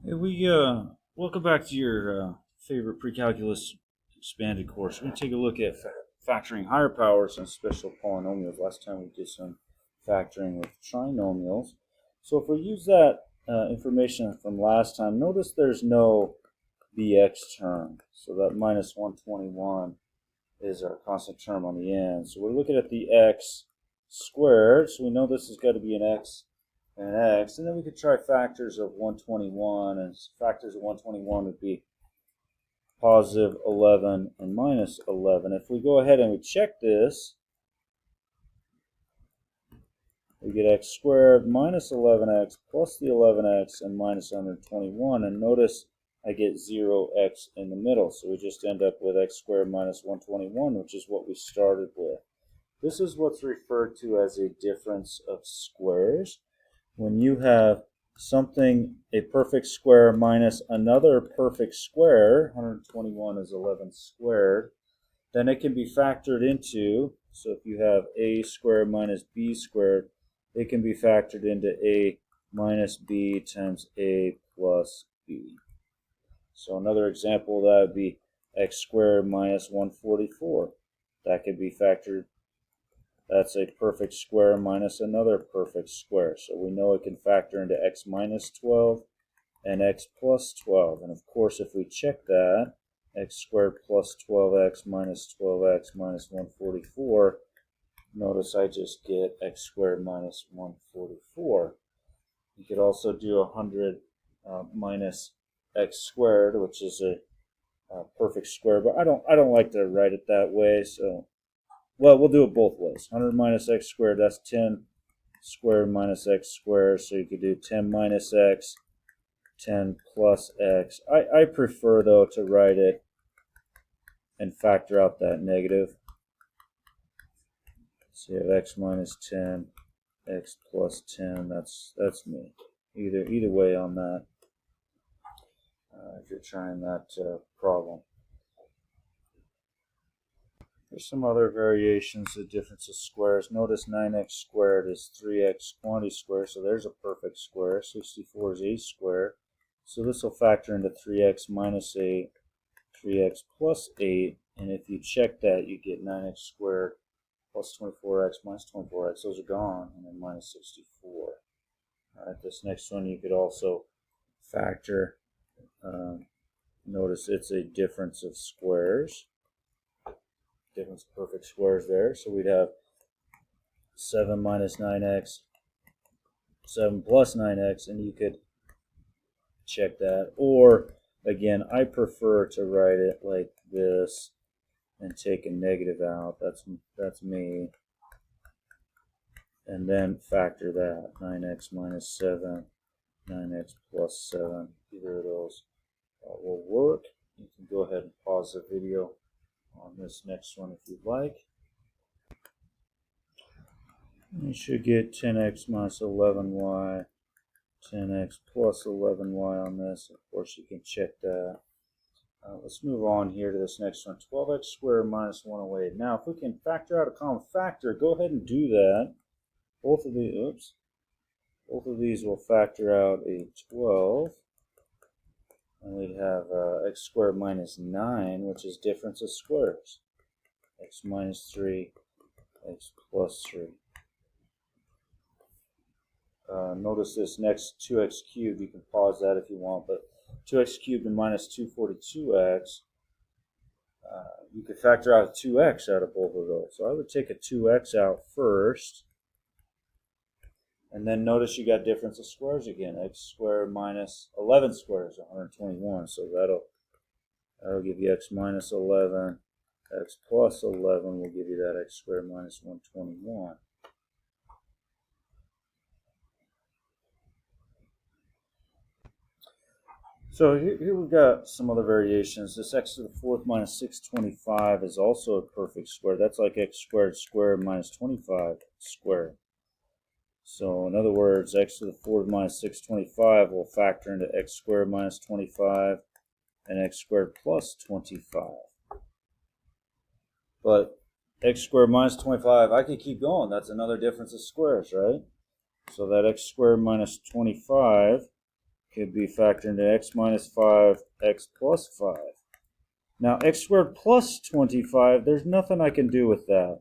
Hey, welcome back to your favorite pre-calculus expanded course. We're going to take a look at factoring higher powers and special polynomials. Last time we did some factoring with trinomials. So if we use that information from last time, notice there's no bx term. So that minus 121 is our constant term on the end. So we're looking at the x squared. So we know this has got to be an x and an x, and then we could try factors of 121, and factors of 121 would be positive 11 and minus 11. If we go ahead and we check this, we get x squared minus 11x plus the 11x and minus 121, and notice I get 0x in the middle, so we just end up with x squared minus 121, which is what we started with. This is what's referred to as a difference of squares. When you have something, a perfect square minus another perfect square, 121 is 11 squared, then it can be factored into, so if you have a squared minus b squared, it can be factored into a minus b times a plus b. So another example of that would be x squared minus 144. That could be factored. That's a perfect square minus another perfect square. So we know it can factor into x minus 12 and x plus 12. And of course, if we check that, x squared plus 12x minus 12x minus 144, notice I just get x squared minus 144. You could also do 100 minus x squared, which is a perfect square, but I don't like to write it that way, so well, we'll do it both ways. 100 minus x squared, that's 10 squared minus x squared. So you could do 10 minus x, 10 plus x. I prefer, though, to write it and factor out that negative. So you have x minus 10, x plus 10. That's me. Either way on that, if you're trying that problem. There's some other variations of difference of squares. Notice 9x squared is 3x quantity squared, so there's a perfect square. 64 is a squared. So this will factor into 3x minus 8, 3x plus 8, and if you check that, you get 9x squared plus 24x minus 24x. Those are gone, and then minus 64. All right, this next one you could also factor. Notice it's a difference of squares. Difference of perfect squares there. So we'd have 7 minus 9x, 7 plus 9x, and you could check that. Or, again, I prefer to write it like this and take a negative out. That's me. And then factor that. 9x minus 7, 9x plus 7. Either of those will work. You can go ahead and pause the video on this next one if you'd like. You should get 10x minus 11y, 10x plus 11y on this. Of course, you can check that. Let's move on here to this next one. 12x squared minus 108. Now, if we can factor out a common factor, go ahead and do that. Both of these will factor out a 12. And we'd have x squared minus 9, which is difference of squares. X minus 3, x plus 3. Notice this next 2x cubed, you can pause that if you want, but 2x cubed and minus 242x, you could factor out a 2x out of both of those. So I would take a 2x out first. And then notice you got difference of squares again. X squared minus 11 squared is 121. So that'll give you x minus 11. X plus 11 will give you that x squared minus 121. So here we've got some other variations. This x to the fourth minus 625 is also a perfect square. That's like x squared squared minus 25 squared. So in other words, x to the fourth minus 625 will factor into x squared minus 25 and x squared plus 25. But x squared minus 25, I could keep going. That's another difference of squares, right? So that x squared minus 25 could be factored into x minus 5, x plus 5. Now, x squared plus 25, there's nothing I can do with that,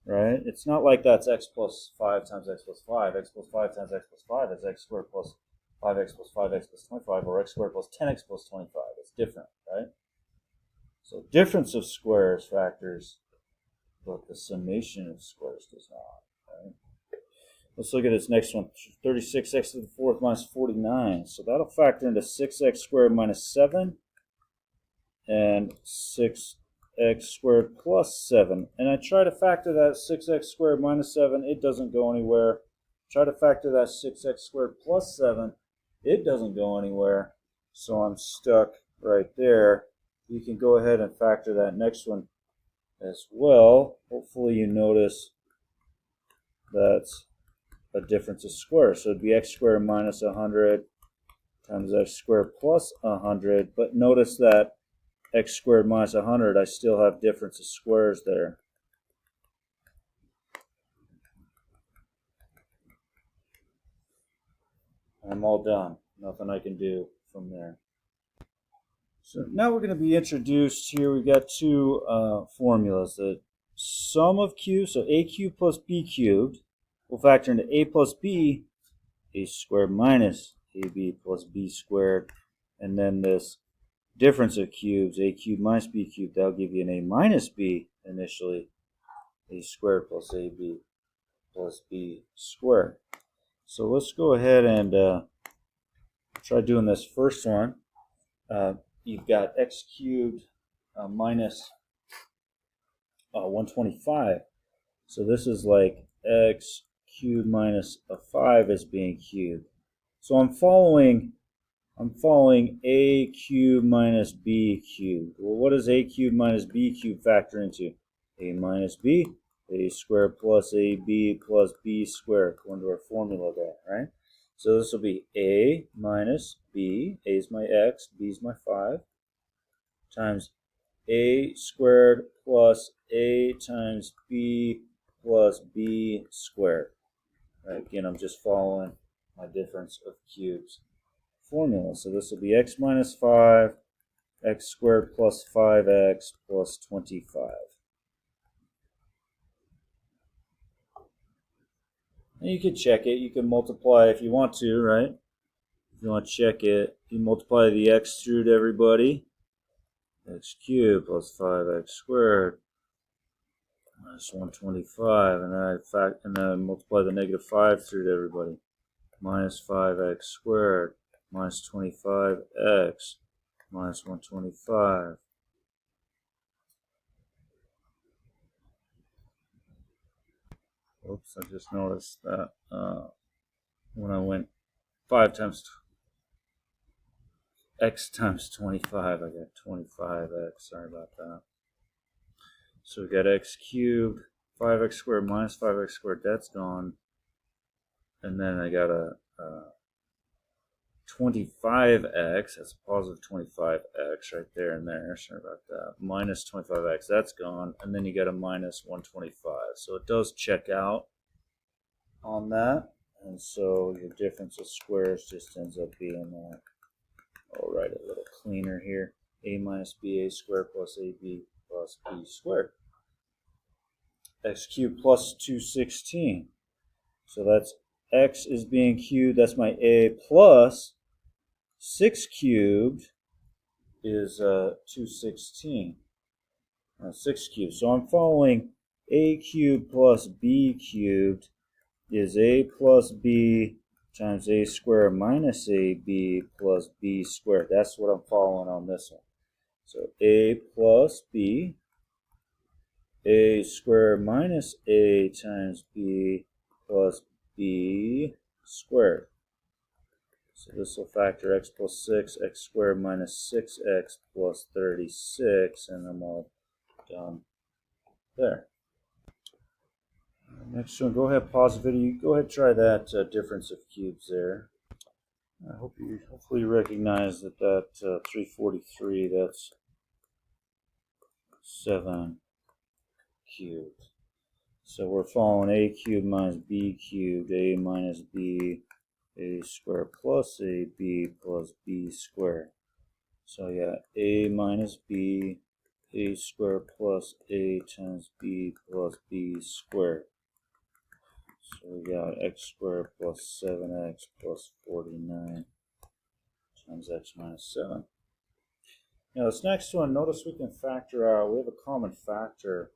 right? It's not like that's x plus 5 times x plus 5. X plus 5 times x plus 5 is x squared plus 5x plus 5x plus 25, or x squared plus 10x plus 25. It's different, right? So difference of squares factors, but the summation of squares does not, right? Let's look at this next one. 36x to the fourth minus 49. So that'll factor into 6x squared minus 7 and 6x squared plus 7. And I try to factor that 6x squared minus 7. It doesn't go anywhere. Try to factor that 6x squared plus 7. It doesn't go anywhere. So I'm stuck right there. You can go ahead and factor that next one as well. Hopefully you notice that's a difference of squares. So it'd be x squared minus 100 times x squared plus 100. But notice that x squared minus 100, I still have difference of squares there. I'm all done. Nothing I can do from there. So now we're going to be introduced here. We've got two formulas. The sum of cubes, so a cubed plus b cubed, will factor into a plus b, a squared minus ab plus b squared. And then this difference of cubes, a cubed minus b cubed, that'll give you an a minus b initially, a squared plus ab plus b squared. So let's go ahead and try doing this first one. You've got x cubed minus 125. So this is like x cubed minus a 5 is being cubed. So I'm following a cubed minus b cubed. Well, what does a cubed minus b cubed factor into? A minus b, a squared plus ab plus b squared, according to our formula there, right? So this will be a minus b, a is my x, b is my 5, times a squared plus a times b plus b squared. Right, again, I'm just following my difference of cubes formula. So this will be x minus 5, x squared plus 5x plus 25. And you can check it. You can multiply if you want to, right? If you want to check it, you multiply the x through to everybody. X cubed plus 5x squared minus 125, and then I multiply the negative 5 through to everybody. Minus 5x squared minus 25x minus 125. Oops, I just noticed that when I went 5 times x times 25, I got 25x. Sorry about that. So we got x cubed, 5x squared minus 5x squared, that's gone. And then I got a 25x, that's a positive 25x right there and there. Sorry about that. Minus 25x, that's gone. And then you got a minus 125. So it does check out on that. And so your difference of squares just ends up being, I'll write it a little cleaner here. A minus b, a squared plus ab plus b squared. X cubed plus 216. So that's x is being cubed, that's my a, plus 6 cubed is 216. 6 cubed. So I'm following a cubed plus b cubed is a plus b times a squared minus ab plus b squared. That's what I'm following on this one. So a plus b, a squared minus a times b plus b squared. So this will factor x plus 6, x squared minus 6x plus 36, and I'm all done there. Next one, go ahead, pause the video. Go ahead, try that difference of cubes there. I hope you hopefully recognize that 343, that's 7 cubed. So we're following a cubed minus b cubed, a minus b a squared plus ab plus b squared. So yeah, a minus b, a squared plus a times b plus b squared. So we got x squared plus 7x plus 49 times x minus 7. Now this next one, notice we can factor out, we have a common factor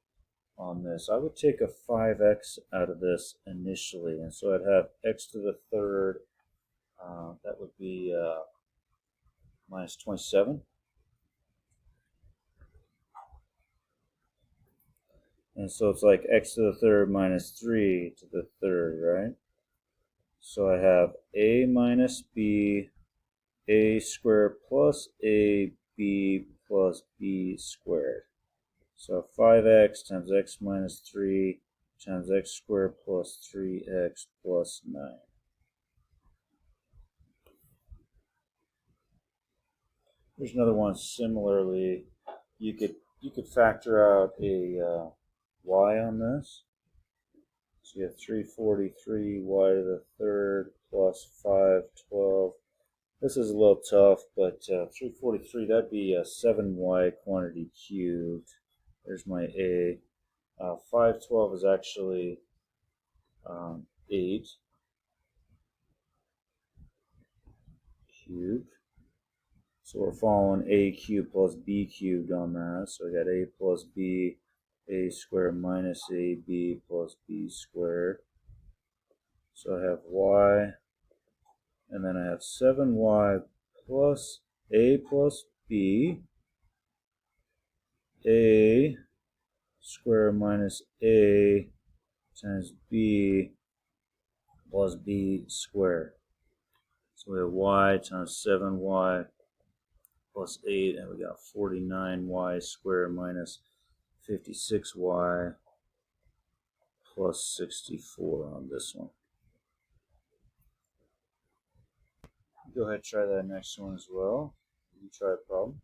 on this. I would take a 5x out of this initially, and so I'd have x to the third, that would be minus 27. And so it's like x to the third minus 3 to the third, right? So I have a minus b, a squared plus ab plus b squared. So 5x times x minus 3 times x squared plus 3x plus 9. Here's another one similarly. You could factor out a y on this. So you have 343 y to the third plus 512. This is a little tough, but 343, that'd be a 7y quantity cubed. There's my a. 512 is actually 8 cubed. So we're following a cubed plus b cubed on that. So we got a plus b, a squared minus ab plus b squared. So I have y, and then I have 7y plus a plus b, a squared minus a times b plus b squared. So we have y times 7y plus 8, and we got 49y squared minus 56y plus 64 on this one. Go ahead and try that next one as well. You try a problem.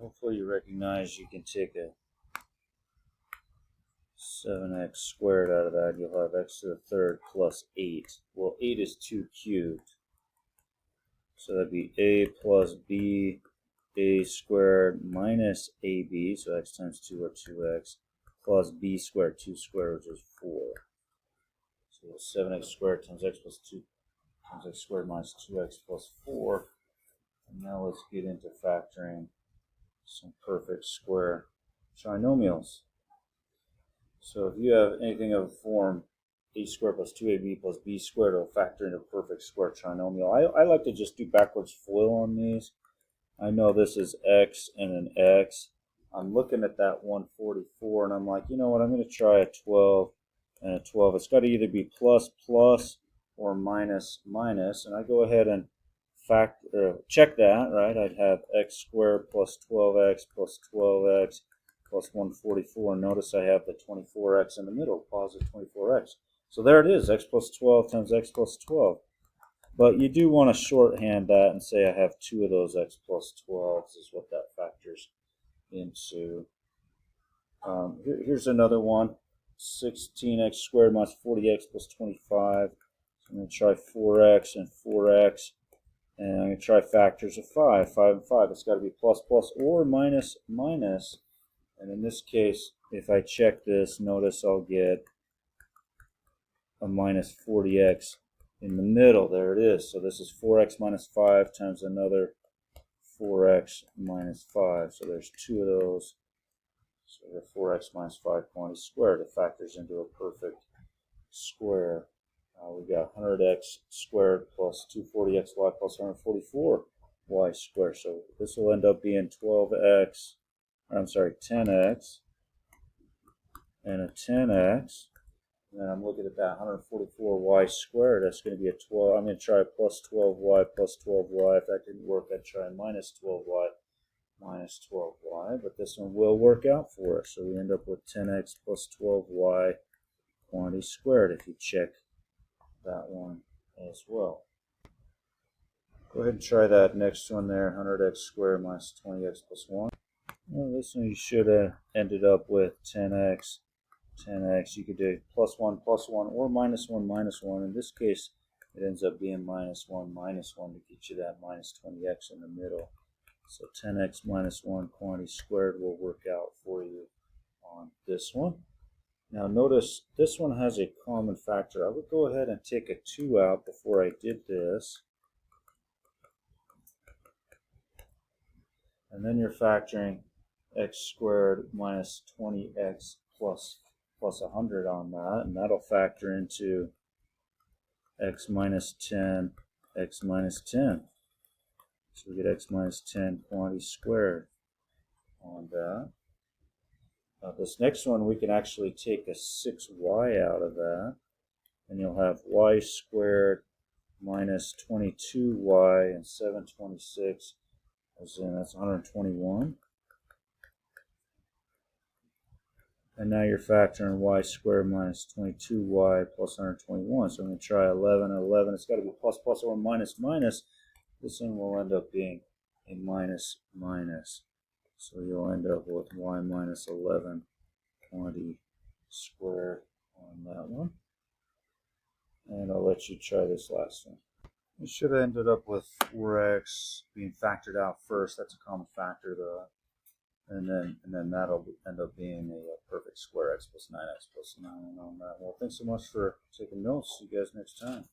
Hopefully you recognize you can take a 7x squared out of that. You'll have x to the third plus 8. Well, 8 is 2 cubed. So that'd be a plus b, a squared minus ab, so x times 2 or 2x, plus b squared, 2 squared, which is 4. So 7x squared times x plus 2 times x squared minus 2x plus 4. And now let's get into factoring some perfect square trinomials. So if you have anything of the form a squared plus 2ab plus b squared, it'll factor into a perfect square trinomial. I like to just do backwards FOIL on these. I know this is x and an x. I'm looking at that 144 and I'm like, you know what, I'm going to try a 12 and a 12. It's got to either be plus plus or minus minus, and I go ahead and check that, right? I'd have x squared plus 12x plus 12x plus 144. Notice I have the 24x in the middle, positive 24x. So there it is, x plus 12 times x plus 12. But you do want to shorthand that and say I have 2 of those x plus 12s is what that factors into. Here's another one, 16x squared minus 40x plus 25. So I'm going to try 4x and 4x. And I'm going to try factors of 5. 5 and 5. It's got to be plus plus or minus minus. And in this case, if I check this, notice I'll get a minus 40x in the middle. There it is. So this is 4x minus 5 times another 4x minus 5. So there's 2 of those. So we have 4x minus 5 quantity squared. It factors into a perfect square. We got 100x squared plus 240xy plus 144y squared. So this will end up being 10x and a 10x. And then I'm looking at that 144y squared. That's going to be a 12. I'm going to try plus 12y plus 12y. If that didn't work, I'd try minus 12y minus 12y. But this one will work out for us. So we end up with 10x plus 12y quantity squared if you check that one as well. Go ahead and try that next one there, 100x squared minus 20x plus 1. Well, this one you should have ended up with 10x. You could do plus 1 or minus 1 minus 1. In this case, it ends up being minus 1 to get you that minus 20x in the middle. So 10x minus 1 quantity squared will work out for you on this one. Now notice this one has a common factor. I would go ahead and take a 2 out before I did this. And then you're factoring x squared minus 20x plus 100 on that, and that'll factor into x minus 10, x minus 10. So we get x minus 10 quantity squared on that. Now this next one, we can actually take a 6y out of that, and you'll have y squared minus 22y, and 726, as in that's 121. And now you're factoring y squared minus 22y plus 121. So I'm going to try 11 and 11. It's got to be plus plus or minus minus. This one will end up being a minus minus. So you'll end up with y minus 11 quantity squared on that one. And I'll let you try this last one. You should have ended up with 4x being factored out first. That's a common factor though. And then that'll end up being a perfect square, x plus 9x plus 9 on that. Well, thanks so much for taking notes. See you guys next time.